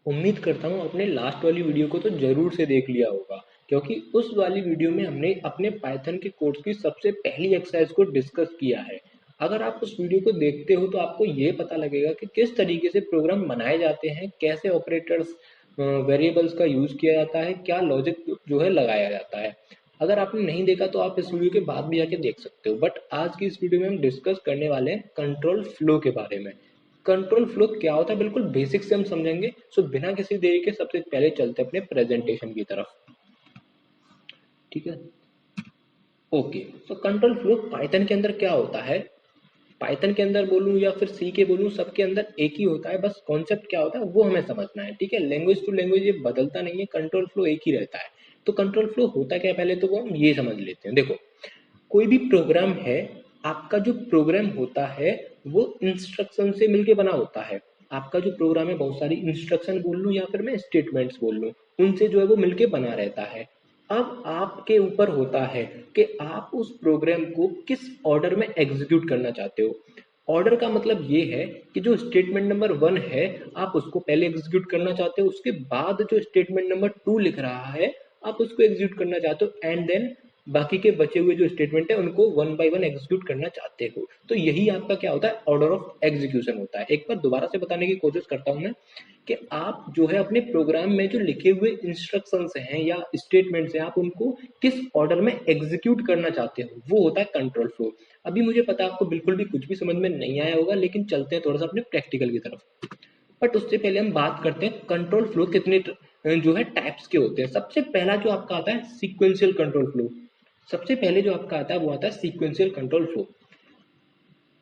उम्मीद करता हूँ अपने लास्ट वाली वीडियो को तो जरूर से देख लिया होगा, क्योंकि उस वाली वीडियो में हमने अपने पाइथन के कोर्स की सबसे पहली एक्सरसाइज को डिस्कस किया है। अगर आप उस वीडियो को देखते हो तो आपको ये पता लगेगा कि किस तरीके से प्रोग्राम बनाए जाते हैं, कैसे ऑपरेटर्स वेरिएबल्स का यूज किया जाता है, क्या लॉजिक जो है लगाया जाता है। अगर आपने नहीं देखा तो आप इस वीडियो के बाद भी जाके देख सकते हो, बट आज की इस वीडियो में हम डिस्कस करने वाले हैं कंट्रोल फ्लो के बारे में। कंट्रोल फ्लो क्या होता है बिल्कुल बेसिक से हम समझेंगे। सो बिना किसी देरी के सबसे पहले चलते हैं अपने प्रेजेंटेशन की तरफ। ठीक है, ओके। तो कंट्रोल फ्लो पाइथन के अंदर क्या होता है, पाइथन के अंदर बोलूँ या फिर सी के बोलूँ, सबके अंदर एक ही होता है, बस कॉन्सेप्ट क्या होता है वो हमें समझना है। ठीक है, लैंग्वेज टू लैंग्वेज ये बदलता नहीं है, कंट्रोल फ्लो एक ही रहता है। तो कंट्रोल फ्लो होता क्या है पहले तो वो हम ये समझ लेते हैं। देखो, कोई भी प्रोग्राम है, आपका जो प्रोग्राम होता है वो इंस्ट्रक्शन से मिलके बना होता है। आपका जो प्रोग्राम है बहुत सारी इंस्ट्रक्शन बोल लूँ या फिर मैं स्टेटमेंट्स बोल लूँ, उनसे जो है वो मिलके बना रहता है। अब आपके ऊपर होता है कि आप उस प्रोग्राम को किस ऑर्डर में एग्जीक्यूट करना चाहते हो। ऑर्डर का मतलब ये है कि जो स्टेटमेंट नंबर 1 है आप उसको पहले एग्जीक्यूट करना चाहते हो, उसके बाद जो स्टेटमेंट नंबर 2 लिख रहा है आप उसको एग्जीक्यूट करना चाहते हो, एंड देन बाकी के बचे हुए जो स्टेटमेंट है उनको वन बाय वन एग्जीक्यूट करना चाहते हो। तो यही आपका क्या होता है, ऑर्डर ऑफ एग्जीक्यूशन होता है। एक बार दोबारा से बताने की कोशिश करता हूं मैं कि आप जो है अपने प्रोग्राम में जो लिखे हुए इंस्ट्रक्शंस हैं या स्टेटमेंट्स हैं आप उनको किस ऑर्डर में एग्जीक्यूट करना चाहते हो, वो होता है कंट्रोल फ्लो। अभी मुझे पता है आपको बिल्कुल भी कुछ भी समझ में नहीं आया होगा, लेकिन चलते हैं थोड़ा सा अपने प्रैक्टिकल की तरफ। बट उससे पहले हम बात करते हैं कंट्रोल फ्लो कितने जो है टाइप्स के होते हैं। सबसे पहला जो आपका आता है सीक्वेंशियल कंट्रोल फ्लो। सबसे पहले जो आपका आता है वो आता है सीक्वेंशियल कंट्रोल फ्लो।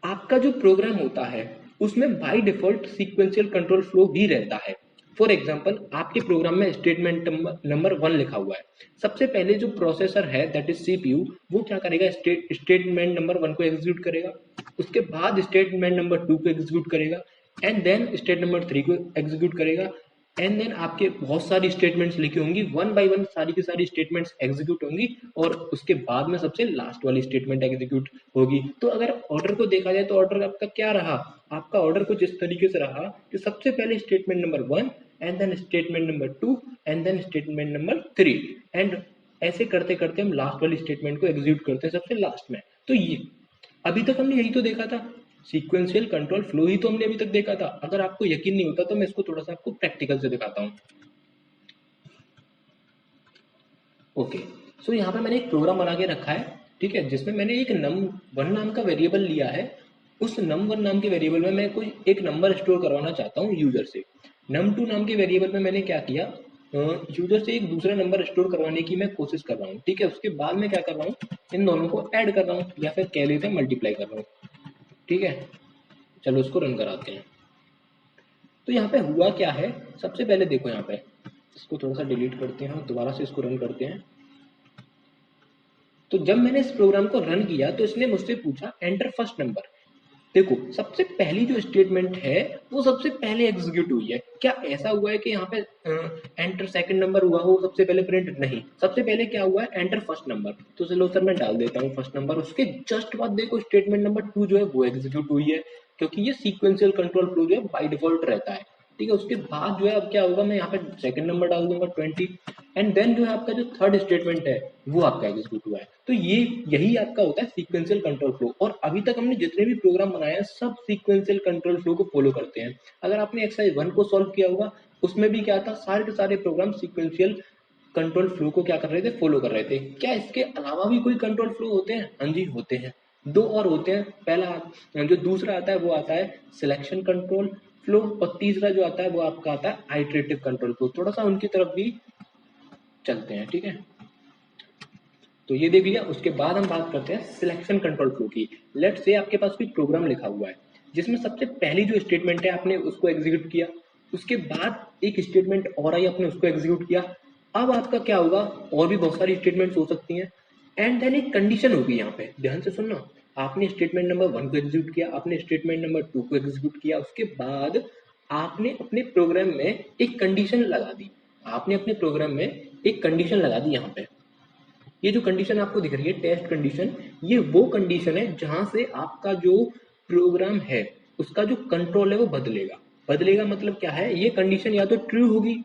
आपका जो प्रोग्राम होता है उसमें by default sequential control flow भी रहता है। फॉर एग्जांपल आपके प्रोग्राम में स्टेटमेंट नंबर 1 लिखा हुआ है। सबसे पहले जो प्रोसेसर है दैट इज सीपीयू, वो क्या करेगा, स्टेटमेंट नंबर 1 को एग्जीक्यूट करेगा, उसके बाद स्टेटमेंट नंबर 2 को एग्जीक्यूट करेगा, एंड देन स्टेट नंबर 3 को एग्जीक्यूट करेगा, एंड देन आपके बहुत सारी स्टेटमेंट्स लिखी होंगी, वन बाय वन सारी की सारी स्टेटमेंट्स एग्जीक्यूट होंगी, और उसके बाद में सबसे लास्ट वाली स्टेटमेंट एग्जीक्यूट होगी। तो अगर ऑर्डर को देखा जाए तो ऑर्डर आपका क्या रहा, आपका ऑर्डर कुछ इस तरीके से रहा कि सबसे पहले statement number 1, and then statement number 2, and then statement number 3, and ऐसे करते करते हम लास्ट वाली स्टेटमेंट को एग्जीक्यूट करते हैं सबसे लास्ट में। तो ये अभी तक हमने यही तो देखा था, सीक्वेंशियल कंट्रोल फ्लो ही तो हमने अभी तक देखा था। अगर आपको यकीन नहीं होता तो मैं इसको थोड़ा सा आपको प्रैक्टिकल से दिखाता हूँ। ओके, सो यहाँ पे मैंने एक प्रोग्राम बना के रखा है, ठीक है, जिसमें मैंने एक num1 नाम का वेरिएबल लिया है। उस num1 नाम के वेरिएबल में मैं कोई एक नंबर स्टोर करवाना चाहता हूँ यूजर से। num2 नाम के वेरिएबल में मैंने क्या किया, यूजर से एक दूसरा नंबर स्टोर करवाने की मैं कोशिश कर रहा हूँ। ठीक है, उसके बाद में क्या कर रहा हूँ, इन दोनों को ऐड कर रहा हूँ या फिर कह लेते हैं मल्टीप्लाई कर रहा हूँ। ठीक है, चलो उसको रन कराते हैं। तो यहाँ पे हुआ क्या है, सबसे पहले देखो यहाँ पे, इसको थोड़ा सा डिलीट करते हैं और दोबारा से इसको रन करते हैं। तो जब मैंने इस प्रोग्राम को रन किया तो इसने मुझसे पूछा एंटर फर्स्ट नंबर। देखो, सबसे पहली जो स्टेटमेंट है वो सबसे पहले एग्जीक्यूट हुई है। क्या ऐसा हुआ है कि यहाँ पे एंटर सेकंड नंबर हुआ हो सबसे पहले प्रिंट, नहीं, सबसे पहले क्या हुआ है, एंटर फर्स्ट नंबर। तो चलो सर मैं डाल देता हूँ फर्स्ट नंबर, उसके जस्ट बाद देखो स्टेटमेंट नंबर 2 जो है वो एग्जीक्यूट हुई है, क्योंकि ये सीक्वेंशियल कंट्रोल फ्लो जो है बाय डिफॉल्ट रहता है। ठीक है, उसके बाद जो है अब क्या होगा, मैं यहाँ पे सेकंड नंबर डाल दूंगा 20, एंड देन जो है आपका जो थर्ड स्टेटमेंट है वो आपका एग्जीक्यूट हुआ है। तो ये यही आपका होता है सीक्वेंशियल कंट्रोल फ्लो। और अभी तक हमने जितने भी प्रोग्राम बनाए हैं सब सीक्वेंशियल कंट्रोल फ्लो को फॉलो करते हैं। अगर आपने एक्सरसाइज 1 को सॉल्व किया होगा, उसमें भी क्या था, सारे के सारे प्रोग्राम सीक्वेंशियल कंट्रोल फ्लो को क्या कर रहे थे, फॉलो कर रहे थे। क्या इसके अलावा भी कोई कंट्रोल फ्लो होते हैं? हाँ जी, होते हैं। दो और होते हैं। पहला जो दूसरा आता है वो आता है सिलेक्शन कंट्रोल फ्लो, और तीसरा जो आता है वो आपका आता है आइटरेटिव कंट्रोल फ्लो। थोड़ा सा उनकी तरफ भी चलते हैं। ठीक है, तो ये देख लिया। उसके बाद हम बात करते हैं सिलेक्शन कंट्रोल फ्लो की। लेट्स से आपके पास कोई प्रोग्राम लिखा हुआ है जिसमें सबसे पहली जो स्टेटमेंट है आपने उसको एग्जीक्यूट किया, उसके बाद एक स्टेटमेंट और आई आपने उसको एग्जीक्यूट किया। अब आपका क्या होगा, और भी बहुत सारी स्टेटमेंट्स हो सकती हैं, एंड देन एक कंडीशन होगी। यहाँ पे ध्यान से सुनना, आपने स्टेटमेंट नंबर 1 को एग्जीक्यूट किया, आपने स्टेटमेंट नंबर 2 को एग्जीक्यूट किया, उसके बाद आपने अपने प्रोग्राम में एक कंडीशन लगा दी। आपने अपने प्रोग्राम में एक कंडीशन लगा दी। यहाँ पे ये जो कंडीशन आपको दिख रही है टेस्ट कंडीशन, ये वो कंडीशन है जहां से आपका जो प्रोग्राम है उसका जो कंट्रोल है वो बदलेगा। बदलेगा मतलब क्या है, ये कंडीशन या तो ट्रू होगी,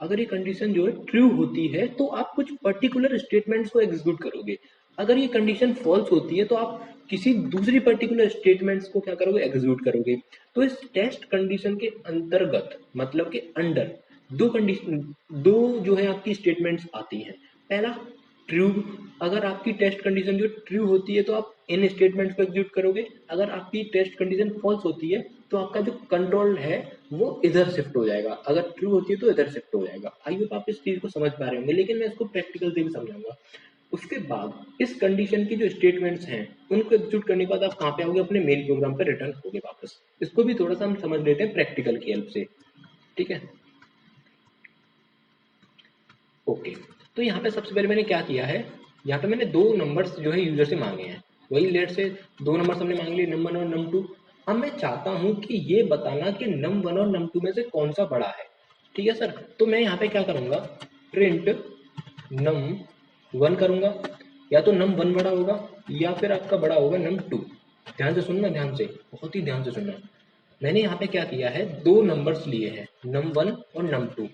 अगर ये कंडीशन जो है ट्रू होती है तो आप कुछ पर्टिकुलर स्टेटमेंट्स को एग्जीक्यूट करोगे, अगर ये कंडीशन फॉल्स होती है तो आप किसी दूसरी पर्टिकुलर स्टेटमेंट्स को क्या करोगे, एग्जीक्यूट करोगे। तो इस टेस्ट कंडीशन के अंतर्गत मतलब के अंडर दो कंडीशन, दो जो है आपकी स्टेटमेंट्स आती हैं। पहला ट्रू, अगर आपकी टेस्ट कंडीशन जो ट्रू होती है तो आप इन स्टेटमेंट्स को एग्जीक्यूट करोगे, अगर आपकी टेस्ट कंडीशन फॉल्स होती है तो आपका जो कंट्रोल है वो इधर शिफ्ट हो जाएगा, अगर ट्रू होती है तो इधर शिफ्ट हो जाएगा। आई होप आप इस चीज को समझ पा रहे होंगे, लेकिन मैं इसको प्रैक्टिकल से भी समझाऊंगा। उसके बाद इस कंडीशन की जो स्टेटमेंट्स हैं उनको एग्जीक्यूट करने के बाद आप कहाँ पे आओगे, अपने मेन प्रोग्राम पे रिटर्न होगे वापस। इसको भी थोड़ा सा हम समझ लेते हैं प्रैक्टिकल की हेल्प से, ठीक है। ओके, तो यहाँ पे सबसे पहले मैंने क्या किया है, यहाँ पे मैंने दो नंबर्स जो है यूजर से मांगे हैं, वही लेट से दो नंबर्स हमने मांग लिए, नम 1 और नम 2। अब मैं चाहता हूँ कि ये बताना कि नम 1 और नम 2 में से कौन सा बड़ा है, ठीक है सर। तो मैं यहाँ पे क्या करूँगा, प्रिंट नम 1 करूँगा, या तो नम 1 बड़ा होगा या फिर आपका बड़ा होगा नम 2। ध्यान से सुनना, ध्यान से, बहुत ही ध्यान से सुनना। मैंने यहाँ पे क्या किया है, दो नंबर्स लिए हैं, नम 1 और नम 2।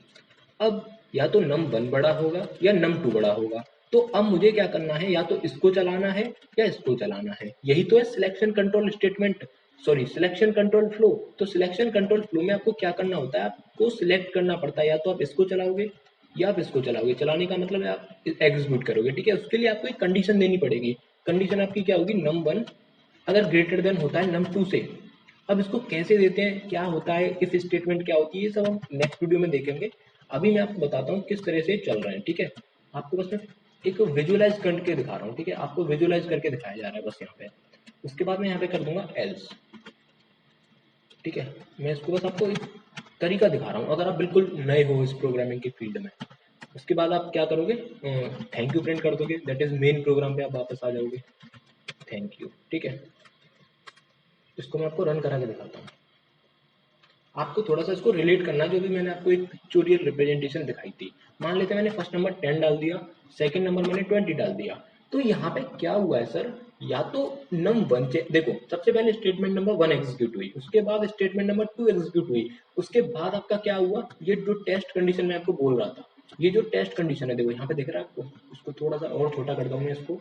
अब या तो नम 1 बड़ा होगा या नम 2 बड़ा होगा, तो अब मुझे क्या करना है, या तो इसको चलाना है या इसको चलाना है। यही तो है selection control statement, sorry selection control flow. तो सिलेक्शन कंट्रोल फ्लो में आपको क्या करना होता है, आपको सिलेक्ट करना पड़ता है, या तो आप इसको चलाओगे या आप इसको चलाओगे। चलाने का मतलब है आप एग्जीक्यूट करोगे, ठीक है। उसके लिए आपको एक कंडीशन देनी पड़ेगी। कंडीशन आपकी क्या होगी, नम 1 अगर ग्रेटर देन होता है नम 2 से। अब इसको कैसे देते हैं, क्या होता है, इफ स्टेटमेंट क्या होती है, ये सब हम नेक्स्ट वीडियो में देखेंगे। अभी मैं आपको बताता हूँ किस तरह से चल रहा है, ठीक है। आपको बस मैं एक विजुअलाइज करके दिखा रहा हूँ, ठीक है, आपको विजुअलाइज करके दिखाया जा रहा है बस यहाँ पे। उसके बाद मैं यहाँ पे कर दूंगा एल्स, ठीक है। मैं इसको बस आपको एक तरीका दिखा रहा हूँ, अगर आप बिल्कुल नए हो इस प्रोग्रामिंग के फील्ड में। उसके बाद आप क्या करोगे, थैंक यू प्रिंट कर दोगे, दैट इज मेन प्रोग्राम पे आप वापस आ जाओगे, थैंक यू, ठीक है। इसको मैं आपको रन करा के दिखाता हूँ। आपको थोड़ा सा इसको रिलेट करना है, जो भी मैंने आपको एक पिक्चोरियल रिप्रेजेंटेशन दिखाई थी। मान लेते हैं मैंने फर्स्ट नंबर 10 डाल दिया, सेकंड नंबर मैंने 20 डाल दिया। तो यहाँ पे क्या हुआ है सर, या तो नम 1 देखो, सबसे पहले स्टेटमेंट नंबर 1 एग्जीक्यूट हुई, उसके बाद स्टेटमेंट नंबर 2 एग्जीक्यूट हुई, उसके बाद आपका क्या हुआ, ये जो टेस्ट कंडीशन मैं आपको बोल रहा था, ये जो टेस्ट कंडीशन है, देखो यहाँ पे दिख रहा है आपको, उसको थोड़ा सा और छोटा कर दूँ मैं इसको।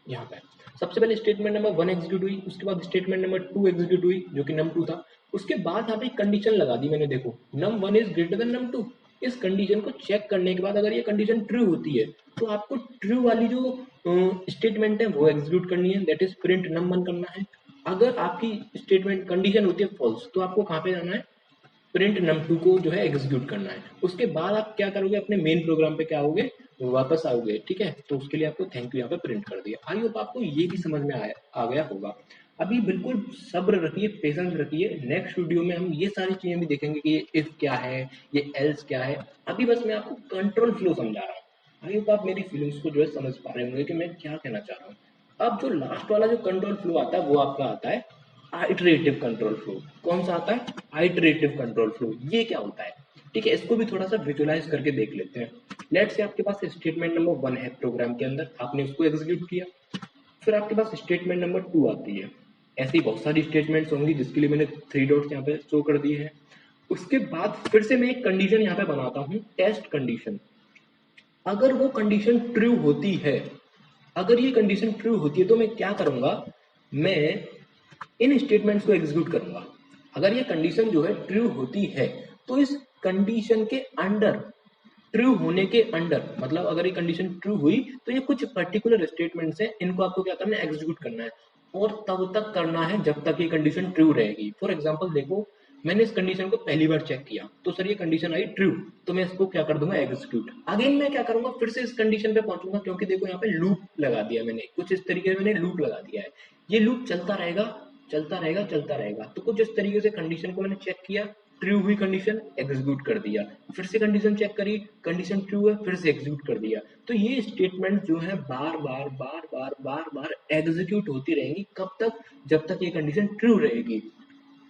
यहाँ पे सबसे पहले स्टेटमेंट नंबर 1 एग्जीक्यूट हुई, उसके बाद स्टेटमेंट नंबर 2 एग्जीक्यूट हुई जो कि नम 2 था। उसके बाद यहाँ पे कंडीशन लगा दी मैंने, देखो नम 1 इज ग्रेटर देन नम 2। इस कंडीशन को चेक करने के बाद अगर ये कंडीशन ट्रू होती है तो आपको ट्रू वाली जो स्टेटमेंट है वो एग्जीक्यूट करनी है, दैट इज प्रिंट नम 1 करना है। अगर आपकी स्टेटमेंट कंडीशन होती है फॉल्स तो आपको कहाँ पे जाना है, प्रिंट नम 2 को जो है एग्जीक्यूट करना है। उसके बाद आप क्या करोगे, अपने मेन प्रोग्राम पे क्या आओगे, वापस आओगे, ठीक है। तो उसके लिए आपको थैंक यू यहाँ पे प्रिंट कर दिया। आई होप आपको ये भी समझ में आ गया होगा। अभी बिल्कुल सब्र रखिए, पेशेंस रखिए, नेक्स्ट वीडियो में हम ये सारी चीजें भी देखेंगे कि ये इफ क्या है, ये एल्स क्या है। अभी बस मैं आपको कंट्रोल फ्लो समझा रहा हूँ। आई होप आप मेरी फीलिंग्स को जो है समझ पा रहे होंगे कि मैं क्या कहना चाह रहा हूँ। अब जो लास्ट वाला जो कंट्रोल फ्लो आता है वो आपका आता है आइटरेटिव कंट्रोल फ्लो। कौन सा आता है, आइटरेटिव कंट्रोल फ्लो। ये क्या होता है, ठीक है, इसको भी थोड़ा सा विजुअलाइज करके देख लेते हैं। लेट्स से आपके पास स्टेटमेंट नंबर 1 है प्रोग्राम के अंदर, आपने उसको एग्जीक्यूट किया, फिर आपके पास स्टेटमेंट नंबर 2 आती है। ऐसी बहुत सारी स्टेटमेंट्स होंगी जिसके लिए मैंने 3 डॉट्स यहाँ पे शो कर दिए हैं। उसके बाद फिर से मैं एक कंडीशन यहाँ पे बनाता हूँ, टेस्ट कंडीशन। अगर वो कंडीशन ट्रू होती है, अगर ये कंडीशन ट्रू होती है तो मैं क्या करूंगा, मैं इन स्टेटमेंट्स को एग्जीक्यूट करूंगा। अगर ये कंडीशन जो है ट्रू होती है तो इस कंडीशन के अंडर, ट्रू होने के अंडर, मतलब अगर ये कंडीशन ट्रू हुई तो ये कुछ पर्टिकुलर स्टेटमेंट्स है, इनको आपको क्या करना है, एग्जीक्यूट करना है। और तब तक करना है जब तक ये कंडीशन ट्रू रहेगी। फॉर एग्जाम्पल देखो, मैंने इस कंडीशन को पहली बार चेक किया तो सर ये कंडीशन आई ट्रू, तो मैं इसको क्या कर दूंगा, एग्जीक्यूट। अगेन मैं क्या करूंगा, फिर से इस कंडीशन पे पहुंचूंगा, क्योंकि देखो यहाँ पे लूप लगा दिया मैंने, कुछ इस तरीके से मैंने लूप लगा दिया है। ये लूप चलता रहेगा, चलता रहेगा, चलता रहेगा। तो कुछ इस तरीके से कंडीशन को मैंने चेक किया, ट्रू हुई कंडीशन, एग्जीक्यूट कर दिया, फिर से कंडीशन चेक करी, कंडीशन ट्रू है, फिर से एग्जीक्यूट कर दिया। तो ये स्टेटमेंट जो है बार बार बार बार बार बार एग्जीक्यूट होती रहेंगी। कब तक, जब तक ये कंडीशन ट्रू रहेगी।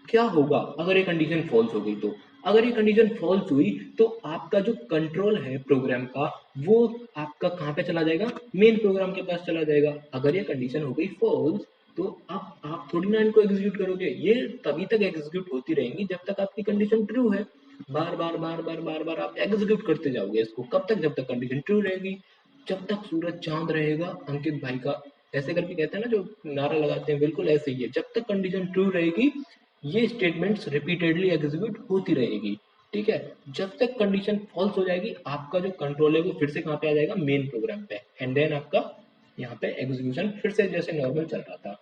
क्या होगा अगर ये कंडीशन फॉल्स हो गई, तो अगर ये कंडीशन फॉल्स हुई तो आपका जो कंट्रोल है प्रोग्राम का वो आपका कहाँ पे चला जाएगा, मेन प्रोग्राम के पास चला जाएगा। अगर ये कंडीशन हो गई फॉल्स तो आप थोड़ी ना इनको एग्जीक्यूट करोगे, ये तभी तक एग्जीक्यूट होती रहेंगी जब तक आपकी कंडीशन ट्रू है। बार बार बार बार बार बार आप एग्जीक्यूट करते जाओगे इसको, कब तक? जब तक कंडीशन ट्रू रहेगी, जब तक सूरज चांद रहेगा। अंकित भाई का ऐसे करके कहते हैं ना, जो नारा लगाते हैं, बिल्कुल ऐसे ही है। जब तक कंडीशन ट्रू रहेगी ये स्टेटमेंट्स रिपीटेडली एग्जीक्यूट होती रहेगी, ठीक है। जब तक कंडीशन फॉल्स हो जाएगी आपका जो कंट्रोल है वो फिर से कहाँ पे आ जाएगा? मेन प्रोग्राम पे, एंड देन आपका यहाँ पे एग्जीक्यूशन फिर से जैसे नॉर्मल चल रहा था।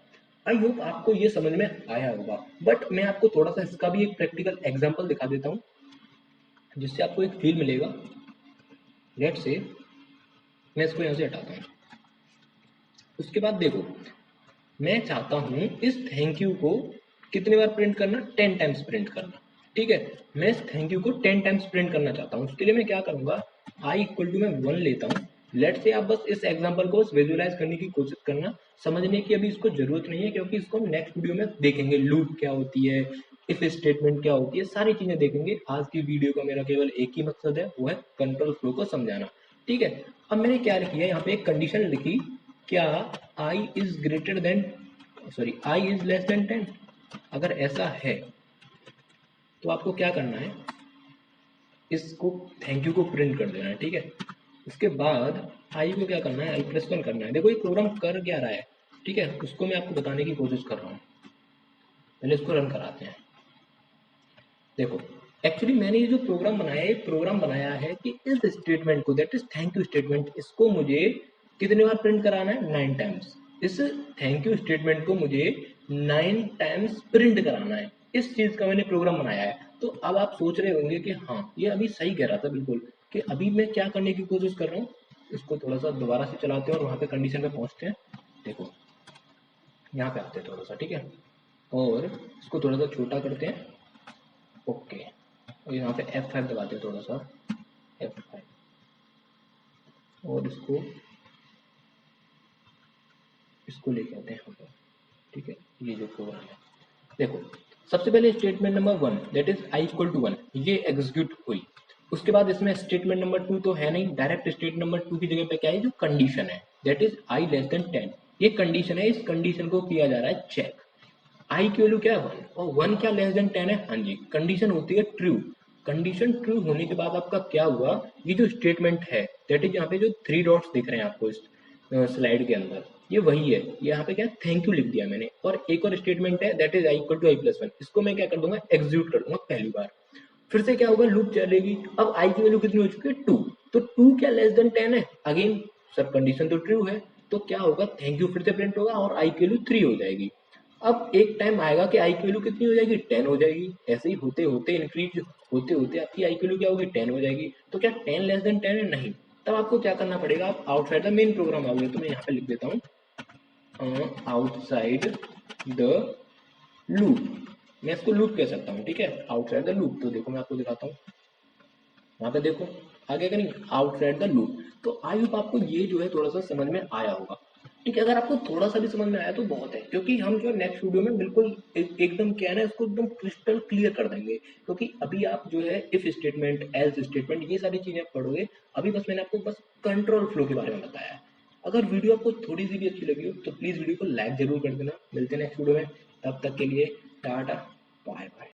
आई होप आपको ये समझ में आया होगा, बट मैं आपको थोड़ा सा इसका भी एक प्रैक्टिकल एग्जांपल दिखा देता हूँ जिससे आपको एक फील मिलेगा। लेट्स से मैं इसको यहाँ से हटाता हूँ। उसके बाद देखो, मैं चाहता हूँ इस थैंक यू को कितने बार प्रिंट करना? 10 टाइम्स प्रिंट करना, ठीक है। मैं इस थैंक यू को 10 टाइम्स प्रिंट करना चाहता हूँ। उसके लिए मैं क्या करूँगा? आई इक्वल टू मैं 1 लेता हूँ। लेट से आप बस इस एग्जांपल को विजुअलाइज करने की कोशिश करना। समझने की अभी इसको जरूरत नहीं है क्योंकि इसको हम नेक्स्ट वीडियो में देखेंगे। लूप क्या होती है, इफ स्टेटमेंट क्या होती है, सारी चीजें देखेंगे। आज की वीडियो का मेरा केवल एक ही मकसद है, वो है कंट्रोल फ्लो को समझाना, ठीक है। अब मैंने क्या लिखी है यहाँ पे? एक कंडीशन लिखी, क्या i is greater than i is less than 10। अगर ऐसा है तो आपको क्या करना है? इसको थैंक यू को प्रिंट कर देना है, ठीक है। उसके बाद आई को क्या करना है? i+1 करना है। देखो ये प्रोग्राम कर क्या रहा है, ठीक है, उसको मैं आपको बताने की कोशिश कर रहा हूँ। पहले इसको रन कराते हैं। देखो, एक्चुअली मैंने ये जो प्रोग्राम बनाया है, प्रोग्राम बनाया है कि इस स्टेटमेंट को, that is thank you statement, इसको मुझे कितने बार प्रिंट कराना है? 9 टाइम्स। इस थैंक यू स्टेटमेंट को मुझे 9 टाइम्स प्रिंट कराना है। इस चीज का मैंने प्रोग्राम बनाया है। तो अब आप सोच रहे होंगे कि हाँ, ये अभी सही कह रहा था बिल्कुल, कि अभी मैं क्या करने की कोशिश कर रहा हूँ। इसको थोड़ा सा दोबारा से चलाते हैं और वहां पे कंडीशन पे पहुंचते हैं। देखो, यहाँ पे आते हैं थोड़ा सा, ठीक है, और इसको थोड़ा सा छोटा करते हैं। ओके, और यहाँ पे F5 दबाते हैं थोड़ा सा, F5, और इसको इसको लेके आते हैं यहाँ पर, ठीक है। ये जो प्रोग्राम है, देखो, सबसे पहले statement number 1, that is i equal to 1, ये एग्जीक्यूट हुई। उसके बाद इसमें स्टेटमेंट नंबर 2 तो है नहीं, डायरेक्ट स्टेटमेंट नंबर 2 की जगह पे क्या है? जो कंडीशन है, that is i less than 10। ये कंडीशन है, इस कंडीशन को किया जा रहा है चेक। आई की वैल्यू क्या है? 1, और 1 क्या लेस देन 10 है? हाँ जी, कंडीशन होती है ट्रू। कंडीशन ट्रू होने के बाद आपका क्या हुआ? ये जो स्टेटमेंट है, दैट इज यहाँ पे जो 3 डॉट्स दिख रहे हैं आपको इस स्लाइड के अंदर, ये वही है। यहाँ पे क्या? थैंक यू लिख दिया मैंने। और एक और स्टेटमेंट है, that is i equal to i+1। इसको मैं क्या कर दूंगा? एग्जीक्यूट कर दूंगा पहली बार। फिर से क्या होगा? लूप चलेगी। अब i की वैल्यू कितनी हो चुकी है? 2। तो 2 क्या लेस देन 10 है? अगेन सर, कंडीशन तो ट्रू है, तो क्या होगा? थैंक यू फिर से प्रिंट होगा और i की वैल्यू 3 हो जाएगी। अब एक टाइम आएगा कि आई की वैल्यू कितनी हो जाएगी? 10 हो जाएगी। ऐसे ही होते होते इंक्रीज होते होते आपकी आई की वैल्यू क्या होगी? 10 हो जाएगी। तो क्या 10 लेस देन 10 है? नहीं। तब आपको क्या करना पड़ेगा? आप आउटसाइड द मेन प्रोग्राम आओगे। तो मैं यहाँ पे लिख देता हूँ आउटसाइड द लूप। मैं इसको लूप कह सकता हूँ, ठीक है, आउटसाइड द लूप। तो देखो मैं आपको दिखाता हूँ, वहां पे देखो आगे करेंगे आउटसाइड द लूप। तो आई होप आपको ये जो है थोड़ा सा समझ में आया होगा, ठीक है। अगर आपको थोड़ा सा भी समझ में आया तो बहुत है, क्योंकि हम जो नेक्स्ट वीडियो में बिल्कुल एकदम क्या है ना, इसको एकदम क्रिस्टल क्लियर कर देंगे। क्योंकि अभी आप जो है इफ स्टेटमेंट, एल्स स्टेटमेंट, ये सारी चीजें आप पढ़ोगे। अभी बस मैंने आपको बस कंट्रोल फ्लो के बारे में बताया है। अगर वीडियो आपको थोड़ी सी भी अच्छी लगी हो तो प्लीज वीडियो को लाइक जरूर कर देना। मिलते हैं नेक्स्ट वीडियो में, तब तक के लिए टाटा, बाय बाय।